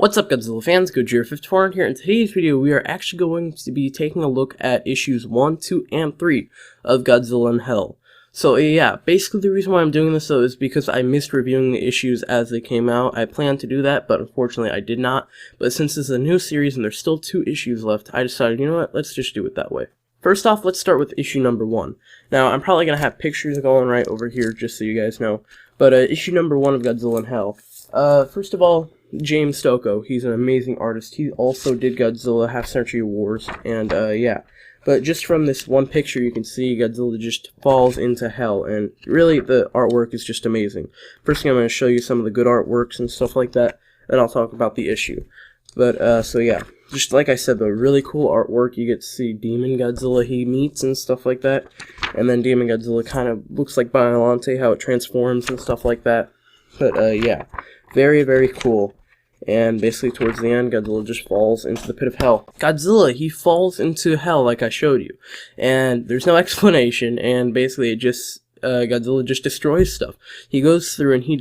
What's up, Godzilla fans? Gojira54 here. In today's video, we are actually going to be taking a look at issues 1, 2, and 3 of Godzilla in Hell. So yeah, basically the reason why I'm doing this though is because I missed reviewing the issues as they came out. I planned to do that, but unfortunately I did not. But since this is a new series and there's still 2 issues left, I decided, you know what, let's just do it that way. First off, let's start with issue number 1. Now, I'm probably going to have pictures going right over here, just so you guys know. But issue number 1 of Godzilla in Hell. First of all, James Stokoe, he's an amazing artist. He also did Godzilla Half Century Wars, and yeah. But just from this one picture, you can see Godzilla just falls into hell, and really, the artwork is just amazing. First thing, I'm going to show you some of the good artworks and stuff like that, then I'll talk about the issue. But, so yeah, just like I said, the really cool artwork, you get to see Demon Godzilla he meets and stuff like that, and then Demon Godzilla kind of looks like Biollante, how it transforms and stuff like that. But, yeah, very, very cool. And basically towards the end, Godzilla just falls into the pit of hell. Godzilla, he falls into hell like I showed you. And there's no explanation, and basically it just, Godzilla just destroys stuff. He goes through and he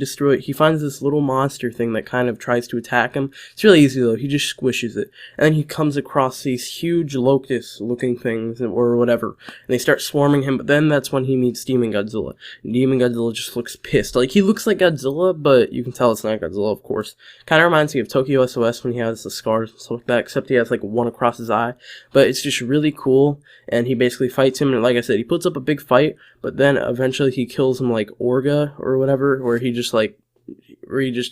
finds this little monster thing that kind of tries to attack him. It's really easy though, he just squishes it. And then he comes across these huge locust-looking things, or whatever. And they start swarming him, but then that's when he meets Demon Godzilla. And Demon Godzilla just looks pissed. Like, he looks like Godzilla, but you can tell it's not Godzilla, of course. Kind of reminds me of Tokyo SOS when he has the scars and stuff like that, except he has like one across his eye. But it's just really cool, and he basically fights him, and like I said, he puts up a big fight, but then eventually he kills him like Orga or whatever, where he just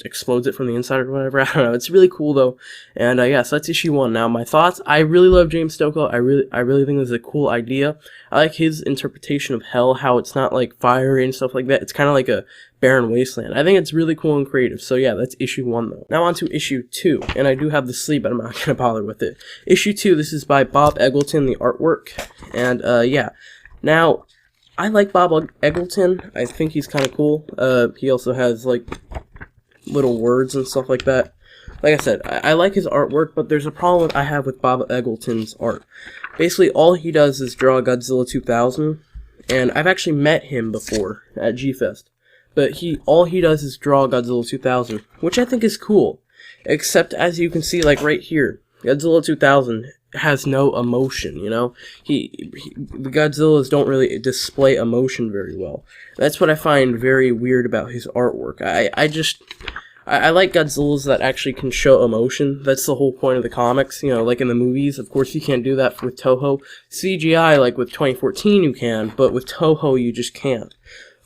explodes it from the inside or whatever. I don't know. It's really cool though. And yeah, so that's issue 1. Now my thoughts. I really love James Stokoe. I really think this is a cool idea. I like his interpretation of hell, how it's not like fiery and stuff like that. It's kind of like a barren wasteland. I think it's really cool and creative. So yeah, that's issue 1 though. Now on to issue 2. And I do have the sleeve, but I'm not gonna bother with it. Issue 2. This is by Bob Eggleton, the artwork. And yeah. Now, I like Bob Eggleton. I think he's kind of cool. He also has, like, little words and stuff like that. Like I said, I like his artwork, but there's a problem I have with Bob Eggleton's art. Basically, all he does is draw Godzilla 2000, and I've actually met him before at G-Fest. But all he does is draw Godzilla 2000, which I think is cool. Except, as you can see, like, right here, Godzilla 2000 has no emotion, you know? The Godzillas don't really display emotion very well. That's what I find very weird about his artwork. I like Godzillas that actually can show emotion. That's the whole point of the comics, you know, like in the movies. Of course, you can't do that with Toho. CGI, like with 2014, you can, but with Toho, you just can't.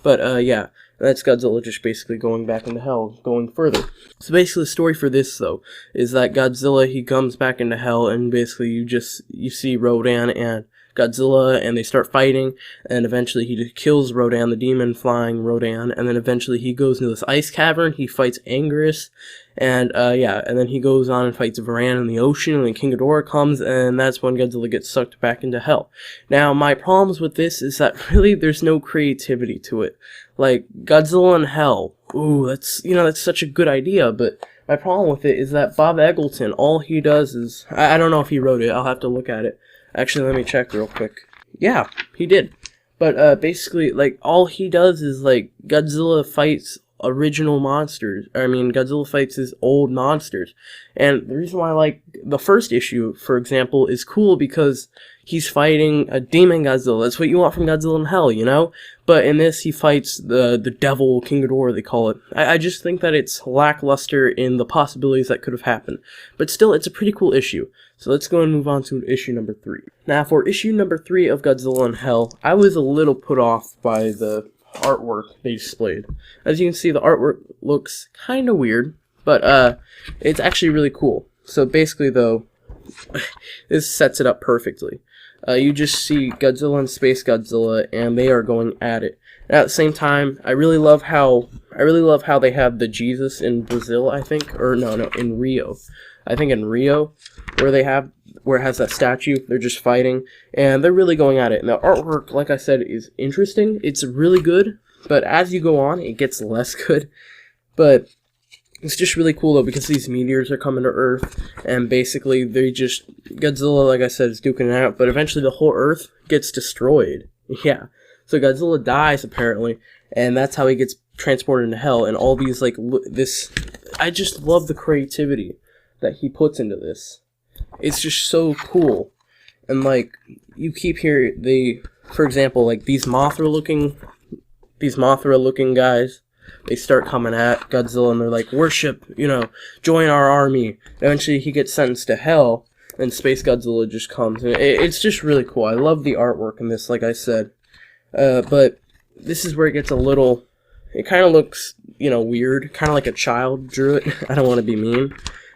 But, yeah. That's Godzilla just basically going back into hell, going further. So basically the story for this, though, is that Godzilla, he comes back into hell, and basically you see Rodan and Godzilla, and they start fighting, and eventually he kills Rodan, the demon flying Rodan, and then eventually he goes into this ice cavern, he fights Anguirus, and yeah, and then he goes on and fights Varan in the ocean, and then King Ghidorah comes, and that's when Godzilla gets sucked back into hell. Now, my problems with this is that really there's no creativity to it. Like, Godzilla in Hell, ooh, that's such a good idea, but my problem with it is that Bob Eggleton, all he does is, I don't know if he wrote it, I'll have to look at it. Actually, let me check real quick. Yeah, he did. But, basically, like, all he does is, like, Godzilla fights original monsters. Godzilla fights his old monsters. And the reason why I like the first issue, for example, is cool because he's fighting a demon Godzilla. That's what you want from Godzilla in Hell, you know? But in this, he fights the devil, King Ghidorah, they call it. I just think that it's lackluster in the possibilities that could have happened. But still, it's a pretty cool issue. So let's go and move on to issue number 3. Now, for issue number 3 of Godzilla in Hell, I was a little put off by the artwork they displayed. As you can see, the artwork looks kind of weird, but it's actually really cool. So basically, though, this sets it up perfectly. You just see Godzilla and Space Godzilla, and they are going at it. And at the same time, I really love how they have the Jesus in Brazil, I think, or no, in Rio. I think in Rio, where it has that statue, they're just fighting, and they're really going at it. And the artwork, like I said, is interesting. It's really good, but as you go on, it gets less good. But it's just really cool, though, because these meteors are coming to Earth, and basically, Godzilla, like I said, is duking it out, but eventually the whole Earth gets destroyed. Yeah. So Godzilla dies, apparently, and that's how he gets transported into hell, and all these, like, I just love the creativity that he puts into this. It's just so cool. And like, you keep hearing for example, like these Mothra looking guys, they start coming at Godzilla and they're like, worship, join our army. Eventually he gets sentenced to hell, and Space Godzilla just comes. And it's just really cool. I love the artwork in this, like I said. But this is where it gets it kind of looks, weird, kind of like a child drew it. I don't want to be mean,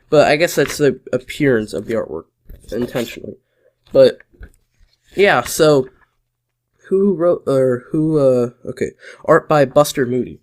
but I guess that's the appearance of the artwork, intentionally. But, yeah, so, okay, art by Buster Moody.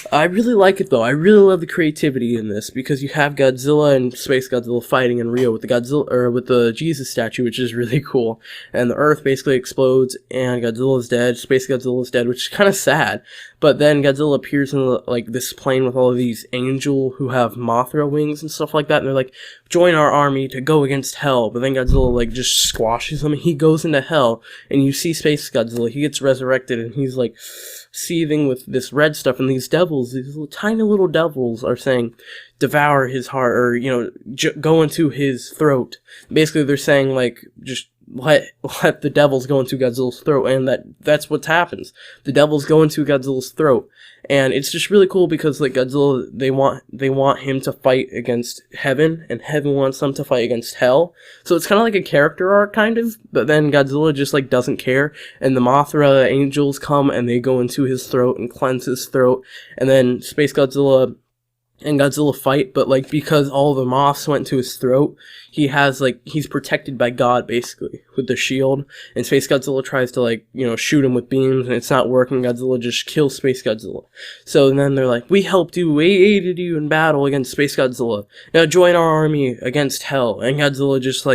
I really like it, though. I really love the creativity in this, because you have Godzilla and Space Godzilla fighting in Rio with the Jesus statue, which is really cool. And the Earth basically explodes, and Godzilla's dead. Space Godzilla's dead, which is kind of sad. But then Godzilla appears in this plane with all of these angels who have Mothra wings and stuff like that, and they're like, join our army to go against hell. But then Godzilla just squashes him, and he goes into hell, and you see Space Godzilla. He gets resurrected, and he's seething with this red stuff, and these devils, tiny little devils, are saying, devour his heart, or go into his throat. Basically, they're saying just let the devils go into Godzilla's throat, and that's what happens. The devils go into Godzilla's throat, and it's just really cool because Godzilla, they want him to fight against heaven, and heaven wants them to fight against hell. So it's kind of like a character arc, kind of. But then Godzilla just doesn't care, and the Mothra angels come and they go into his throat and cleanse his throat, and then Space Godzilla and Godzilla fight, but because all the moths went to his throat, he's protected by God, basically, with the shield, and Space Godzilla tries to shoot him with beams, and it's not working. Godzilla just kills Space Godzilla. So then they're like, we helped you, we aided you in battle against Space Godzilla, now join our army against hell. And Godzilla just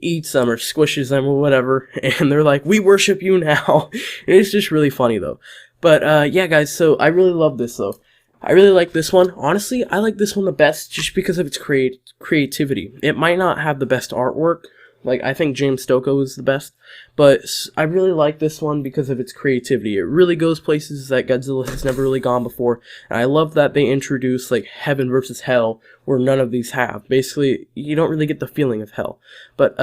eats them or squishes them or whatever, and they're like, we worship you now. And it's just really funny, though. But yeah, guys, so I really love this, though. I really like this one. Honestly, I like this one the best just because of its creativity. It might not have the best artwork. I think James Stokoe is the best. But I really like this one because of its creativity. It really goes places that Godzilla has never really gone before. And I love that they introduce, heaven versus hell, where none of these have. Basically, you don't really get the feeling of hell. But,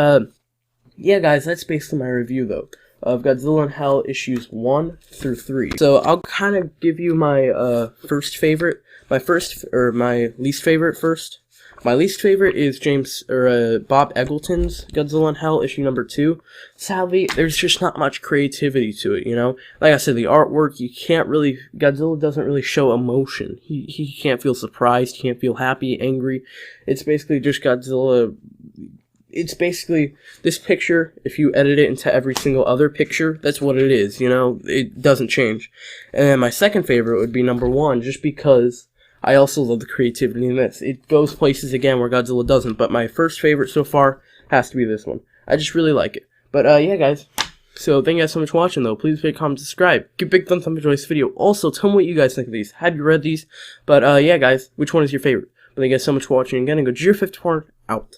yeah, guys, that's basically my review, though, of Godzilla and Hell issues 1 through 3. So I'll kind of give you my my least favorite first. My least favorite is Bob Eggleton's Godzilla and Hell issue number 2. Sadly, there's just not much creativity to it, Like I said, the artwork, Godzilla doesn't really show emotion. He can't feel surprised, he can't feel happy, angry. It's basically just Godzilla. It's basically this picture. If you edit it into every single other picture, that's what it is, It doesn't change. And then my second favorite would be number 1, just because I also love the creativity in this. It goes places, again, where Godzilla doesn't, but my first favorite so far has to be this one. I just really like it. But, yeah, guys. So, thank you guys so much for watching, though. Please rate, comment, subscribe. Give a big thumbs up if you enjoyed this video. Also, tell me what you guys think of these. Have you read these? But, yeah, guys, which one is your favorite? But thank you guys so much for watching again, and Godzilla 54 out.